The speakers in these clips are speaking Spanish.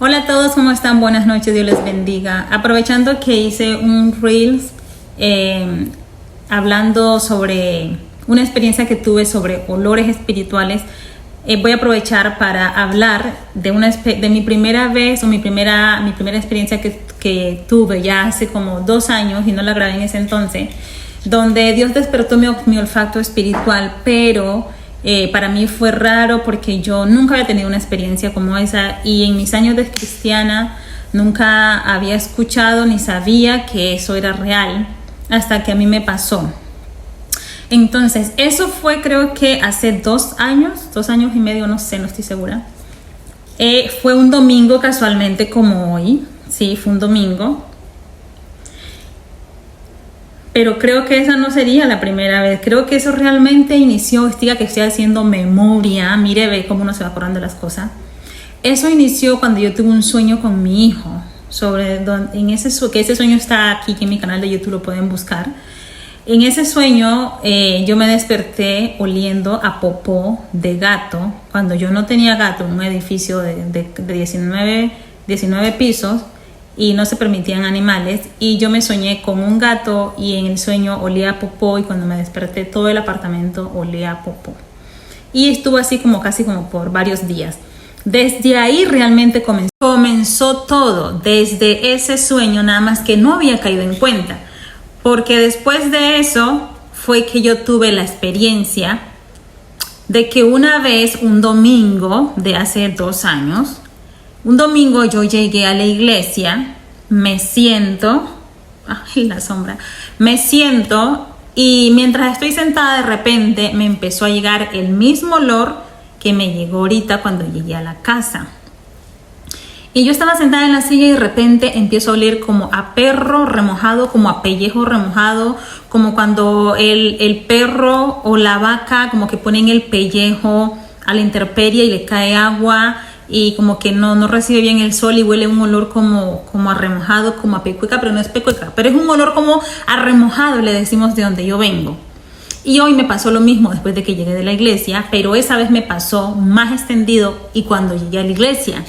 Hola a todos, ¿cómo están? Buenas noches, Dios les bendiga. Aprovechando que hice un Reels hablando sobre una experiencia que tuve sobre olores espirituales, voy a aprovechar para hablar de mi primera vez o mi primera experiencia que tuve ya hace como 2 años y no la grabé en ese entonces, donde Dios despertó mi olfato espiritual, pero para mí fue raro porque yo nunca había tenido una experiencia como esa y en mis años de cristiana nunca había escuchado ni sabía que eso era real hasta que a mí me pasó. Entonces, eso fue creo que hace 2 años y medio, no sé, no estoy segura. Fue un domingo casualmente como hoy, sí, fue un domingo. Pero creo que esa no sería la primera vez. Creo que eso realmente inició, que estoy haciendo memoria. Mire, ve cómo uno se va acordando de las cosas. Eso inició cuando yo tuve un sueño con mi hijo. Que ese sueño está aquí en mi canal de YouTube, lo pueden buscar. En ese sueño yo me desperté oliendo a popó de gato. Cuando yo no tenía gato en un edificio de 19 pisos. Y no se permitían animales, y yo me soñé con un gato y en el sueño olía a popó, y cuando me desperté todo el apartamento olía a popó y estuvo así casi como por varios días. Desde ahí realmente comenzó todo, desde ese sueño, nada más que no había caído en cuenta, porque después de eso fue que yo tuve la experiencia de que una vez, un domingo de hace 2 años, un domingo yo llegué a la iglesia, me siento y mientras estoy sentada de repente me empezó a llegar el mismo olor que me llegó ahorita cuando llegué a la casa. Y yo estaba sentada en la silla y de repente empiezo a oler como a perro remojado, como a pellejo remojado, como cuando el perro o la vaca como que ponen el pellejo a la intemperie y le cae agua y como que no recibe bien el sol y huele un olor como a remojado, como a pecueca, pero no es pecueca, pero es un olor como a remojado, le decimos de donde yo vengo. Y hoy me pasó lo mismo después de que llegué de la iglesia, pero esa vez me pasó más extendido y cuando llegué a la iglesia.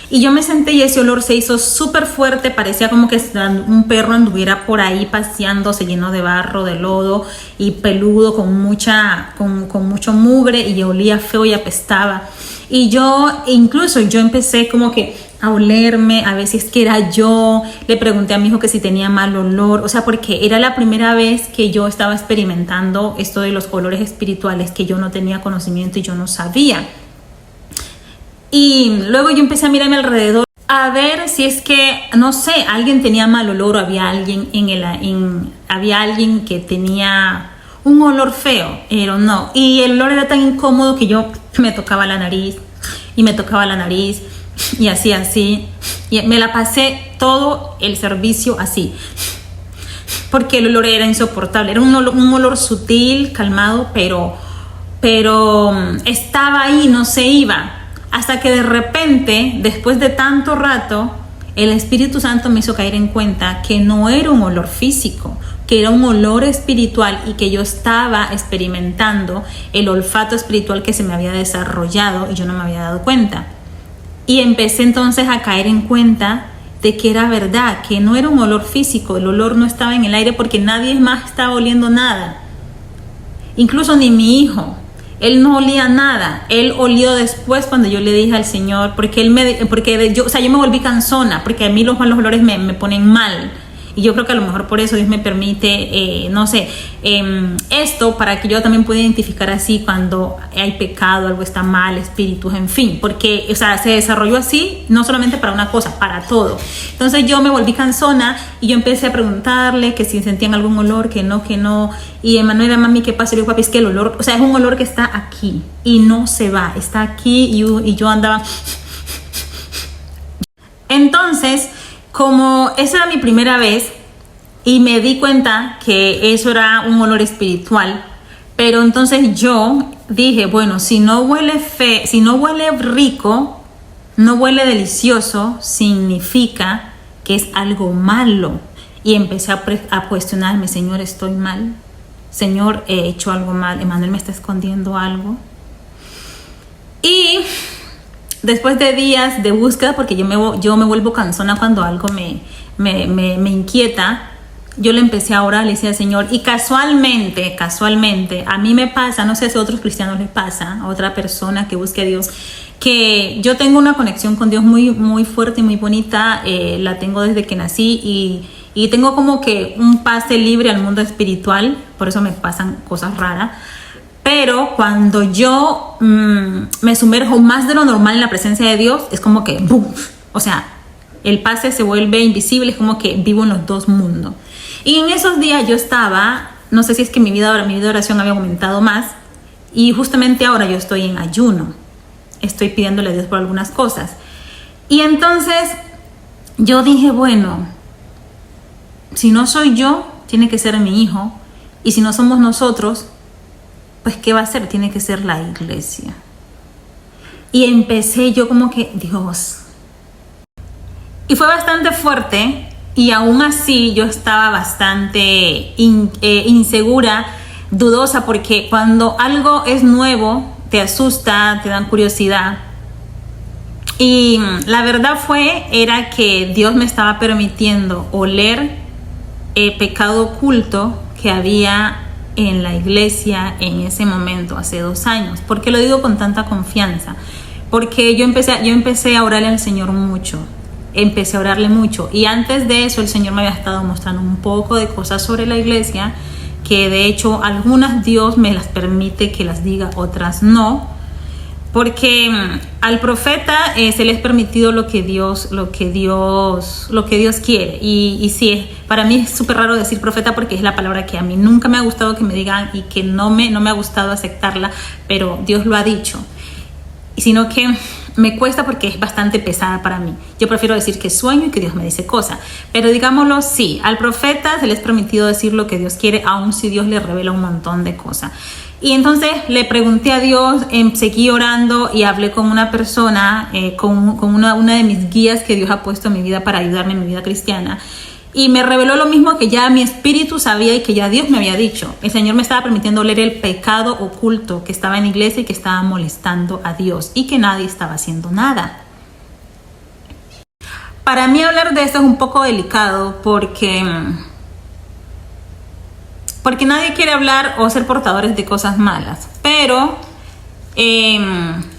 Y yo me senté y ese olor se hizo súper fuerte, parecía como que un perro anduviera por ahí paseando, se llenó de barro, de lodo y peludo, con mucho mugre, y olía feo y apestaba. Y yo empecé como que a olerme, a ver si es que era yo. Le pregunté a mi hijo que si tenía mal olor, o sea, porque era la primera vez que yo estaba experimentando esto de los olores espirituales, que yo no tenía conocimiento y yo no sabía. Y luego yo empecé a mirar a mi alrededor a ver si es que, no sé, alguien tenía mal olor o había alguien que tenía un olor feo, pero no. Y el olor era tan incómodo que yo me tocaba la nariz y así. Y me la pasé todo el servicio así, porque el olor era insoportable. Era un olor sutil, calmado, pero estaba ahí, no se iba. Hasta que de repente, después de tanto rato, el Espíritu Santo me hizo caer en cuenta que no era un olor físico, que era un olor espiritual y que yo estaba experimentando el olfato espiritual que se me había desarrollado y yo no me había dado cuenta. Y empecé entonces a caer en cuenta de que era verdad, que no era un olor físico, el olor no estaba en el aire porque nadie más estaba oliendo nada, incluso ni mi hijo. Él no olía nada, él olió después cuando yo le dije al Señor, yo me volví cansona, porque a mí los malos olores me ponen mal. Y yo creo que a lo mejor por eso Dios me permite, esto para que yo también pueda identificar así cuando hay pecado, algo está mal, espíritus, en fin. Porque, se desarrolló así, no solamente para una cosa, para todo. Entonces yo me volví cansona y yo empecé a preguntarle que si sentían algún olor, que no. Y Emanuela, mami, ¿qué pasa? Y yo, papi, es que el olor, es un olor que está aquí y no se va, está aquí y yo andaba. Entonces, como esa era mi primera vez y me di cuenta que eso era un olor espiritual, pero entonces yo dije, bueno, si no huele rico, no huele delicioso, significa que es algo malo. Y empecé a cuestionarme, Señor, ¿estoy mal? Señor, he hecho algo mal, Emanuel me está escondiendo algo. Y después de días de búsqueda, porque yo me vuelvo cansona cuando algo me inquieta, yo le empecé a orar, le decía al Señor, y casualmente, a mí me pasa, no sé si a otros cristianos les pasa, a otra persona que busque a Dios, que yo tengo una conexión con Dios muy, muy fuerte y muy bonita, la tengo desde que nací y tengo como que un pase libre al mundo espiritual, por eso me pasan cosas raras. Pero cuando yo me sumerjo más de lo normal en la presencia de Dios, es como que ¡boom! O sea, el pase se vuelve invisible, es como que vivo en los dos mundos. Y en esos días yo estaba, no sé si es que mi vida de oración había aumentado más, y justamente ahora yo estoy en ayuno, estoy pidiéndole a Dios por algunas cosas. Y entonces yo dije, bueno, si no soy yo, tiene que ser mi hijo, y si no somos nosotros, pues ¿qué va a ser? Tiene que ser la iglesia. Y empecé yo como que, Dios. Y fue bastante fuerte, y aún así yo estaba bastante insegura, dudosa, porque cuando algo es nuevo, te asusta, te dan curiosidad. Y la verdad era que Dios me estaba permitiendo oler el pecado oculto que había en la iglesia en ese momento, hace 2 años. ¿Por qué lo digo con tanta confianza? Porque yo empecé a orarle al Señor mucho. Empecé a orarle mucho. Y antes de eso, el Señor me había estado mostrando un poco de cosas sobre la iglesia, que de hecho algunas Dios me las permite que las diga, otras no. Porque al profeta se le es permitido lo que Dios quiere. Y sí, para mí es súper raro decir profeta, porque es la palabra que a mí nunca me ha gustado que me digan y que no me ha gustado aceptarla, pero Dios lo ha dicho. Sino que me cuesta porque es bastante pesada para mí. Yo prefiero decir que sueño y que Dios me dice cosas. Pero digámoslo, sí, al profeta se le es permitido decir lo que Dios quiere, aun si Dios le revela un montón de cosas. Y entonces le pregunté a Dios, seguí orando y hablé con una persona, con una de mis guías que Dios ha puesto en mi vida para ayudarme en mi vida cristiana. Y me reveló lo mismo que ya mi espíritu sabía y que ya Dios me había dicho. El Señor me estaba permitiendo leer el pecado oculto que estaba en la iglesia y que estaba molestando a Dios y que nadie estaba haciendo nada. Para mí hablar de esto es un poco delicado porque nadie quiere hablar o ser portadores de cosas malas. Pero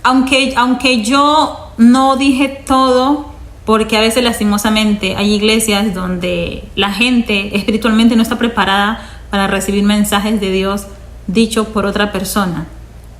aunque yo no dije todo, porque a veces lastimosamente hay iglesias donde la gente espiritualmente no está preparada para recibir mensajes de Dios dichos por otra persona,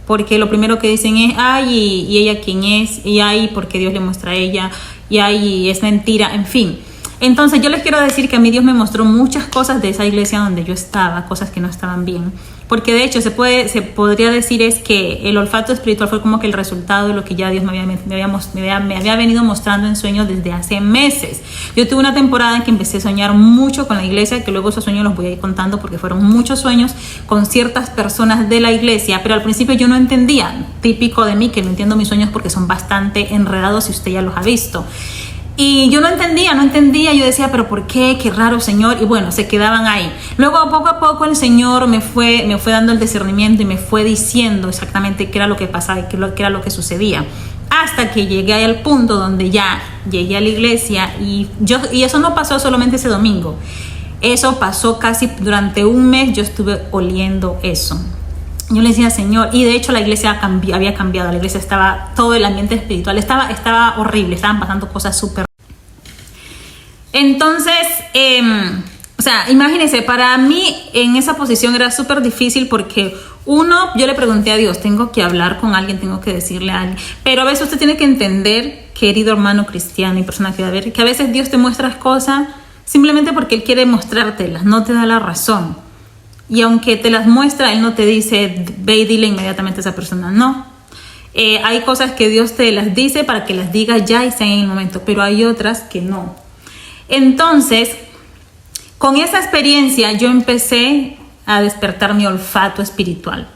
porque lo primero que dicen es ay, y ella quién es, y ay, porque Dios le muestra a ella, y ay, es mentira, en fin. Entonces yo les quiero decir que a mí Dios me mostró muchas cosas de esa iglesia donde yo estaba, cosas que no estaban bien, porque de hecho se podría decir es que el olfato espiritual fue como que el resultado de lo que ya Dios me había venido mostrando en sueños desde hace meses. Yo tuve una temporada en que empecé a soñar mucho con la iglesia, que luego esos sueños los voy a ir contando porque fueron muchos sueños con ciertas personas de la iglesia, pero al principio yo no entendía, típico de mí que no entiendo mis sueños porque son bastante enredados y usted ya los ha visto. Y yo no entendía, yo decía, pero ¿por qué? Qué raro, Señor. Y bueno, se quedaban ahí. Luego, poco a poco, el Señor me fue dando el discernimiento y me fue diciendo exactamente qué era lo que pasaba y qué era lo que sucedía. Hasta que llegué al punto donde ya llegué a la iglesia y eso no pasó solamente ese domingo. Eso pasó casi durante un mes, yo estuve oliendo eso. Yo le decía, Señor, y de hecho la iglesia había cambiado, la iglesia estaba, todo el ambiente espiritual estaba horrible, estaban pasando cosas súper. Entonces, o sea, imagínense, para mí en esa posición era súper difícil porque yo le pregunté a Dios, tengo que hablar con alguien, tengo que decirle a alguien, pero a veces usted tiene que entender, querido hermano cristiano y persona que a veces Dios te muestra cosas simplemente porque Él quiere mostrártelas, no te da la razón. Y aunque te las muestra, Él no te dice, ve y dile inmediatamente a esa persona, no. Hay cosas que Dios te las dice para que las digas ya y sean en el momento, pero hay otras que no. Entonces, con esa experiencia yo empecé a despertar mi olfato espiritual.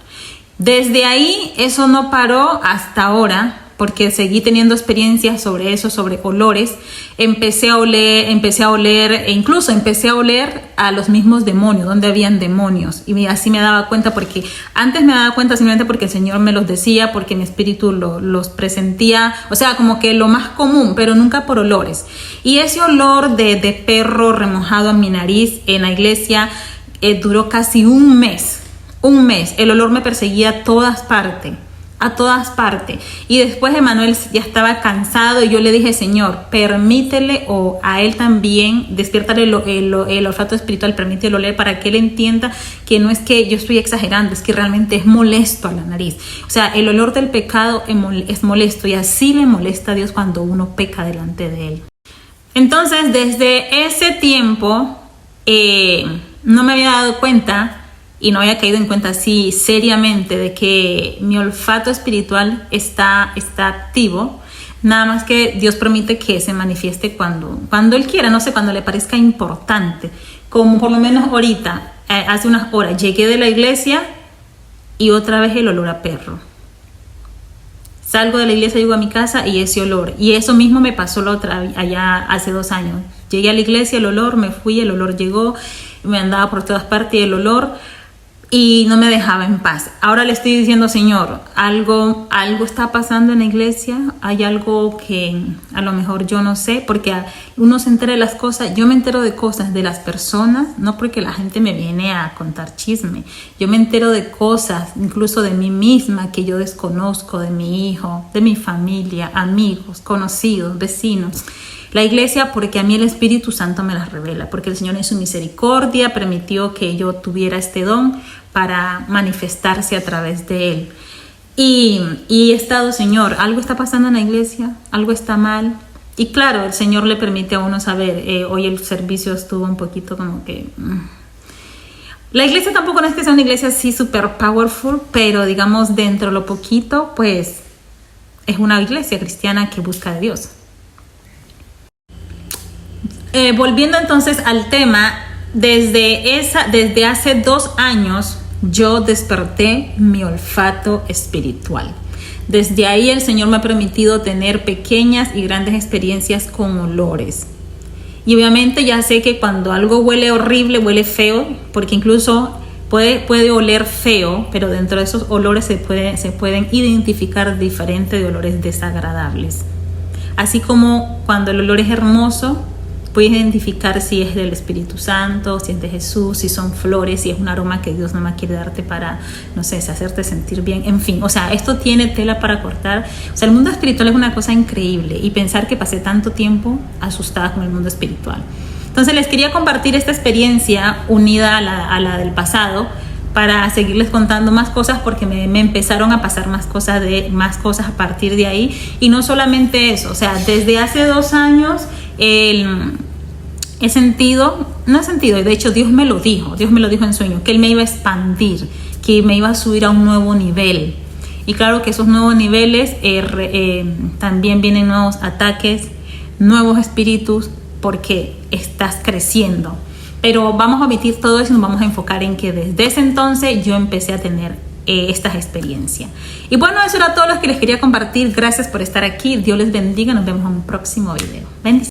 Desde ahí eso no paró hasta ahora, porque seguí teniendo experiencias sobre eso, sobre olores. Empecé a oler e incluso empecé a oler a los mismos demonios, donde habían demonios. Y así me daba cuenta, porque antes me daba cuenta simplemente porque el Señor me los decía, porque mi espíritu los presentía, o sea, como que lo más común, pero nunca por olores. Y ese olor de perro remojado en mi nariz en la iglesia duró casi un mes. El olor me perseguía a todas partes. Y después Emanuel ya estaba cansado y yo le dije: Señor, permítele, o a él también, despiértale el olfato espiritual, permítele oler, para que él entienda que no es que yo estoy exagerando, es que realmente es molesto a la nariz. O sea, el olor del pecado es molesto, y así le molesta a Dios cuando uno peca delante de él. Entonces, desde ese tiempo no me había dado cuenta y no había caído en cuenta así seriamente de que mi olfato espiritual está activo. Nada más que Dios permite que se manifieste cuando Él quiera, no sé, cuando le parezca importante. Como por lo menos ahorita, hace unas horas, llegué de la iglesia y otra vez el olor a perro. Salgo de la iglesia, llego a mi casa y ese olor. Y eso mismo me pasó allá hace 2 años. Llegué a la iglesia, el olor, me fui, el olor llegó, me andaba por todas partes el olor, y no me dejaba en paz. Ahora le estoy diciendo: Señor, algo está pasando en la iglesia, hay algo que a lo mejor yo no sé, porque uno se entera de las cosas. Yo me entero de cosas de las personas, no porque la gente me viene a contar chisme. Yo me entero de cosas, incluso de mí misma, que yo desconozco, de mi hijo, de mi familia, amigos, conocidos, vecinos. La iglesia, porque a mí el Espíritu Santo me las revela, porque el Señor en su misericordia permitió que yo tuviera este don para manifestarse a través de él. Y he estado: Señor, algo está pasando en la iglesia, algo está mal. Y claro, el Señor le permite a uno saber. Hoy el servicio estuvo un poquito como que... La iglesia tampoco no es que sea una iglesia así super powerful, pero digamos, dentro de lo poquito, pues es una iglesia cristiana que busca a Dios. Volviendo entonces al tema, desde hace 2 años yo desperté mi olfato espiritual. Desde ahí el Señor me ha permitido tener pequeñas y grandes experiencias con olores. Y obviamente ya sé que cuando algo huele horrible, huele feo, porque incluso puede oler feo, pero dentro de esos olores se pueden identificar diferentes de olores desagradables. Así como cuando el olor es hermoso, puedes identificar si es del Espíritu Santo, si es de Jesús, si son flores, si es un aroma que Dios nomás quiere darte para, no sé, hacerte sentir bien. En fin, o sea, esto tiene tela para cortar. O sea, el mundo espiritual es una cosa increíble, y pensar que pasé tanto tiempo asustada con el mundo espiritual. Entonces les quería compartir esta experiencia unida a la del pasado, para seguirles contando más cosas, porque me empezaron a pasar más cosas a partir de ahí. Y no solamente eso, o sea, desde hace 2 años de hecho Dios me lo dijo en sueño, que Él me iba a expandir, que me iba a subir a un nuevo nivel. Y claro que esos nuevos niveles también vienen nuevos ataques, nuevos espíritus, porque estás creciendo. Pero vamos a omitir todo eso y nos vamos a enfocar en que desde ese entonces yo empecé a tener estas experiencias. Y bueno, eso era todo lo que les quería compartir. Gracias por estar aquí. Dios les bendiga. Nos vemos en un próximo video. Bendiciones.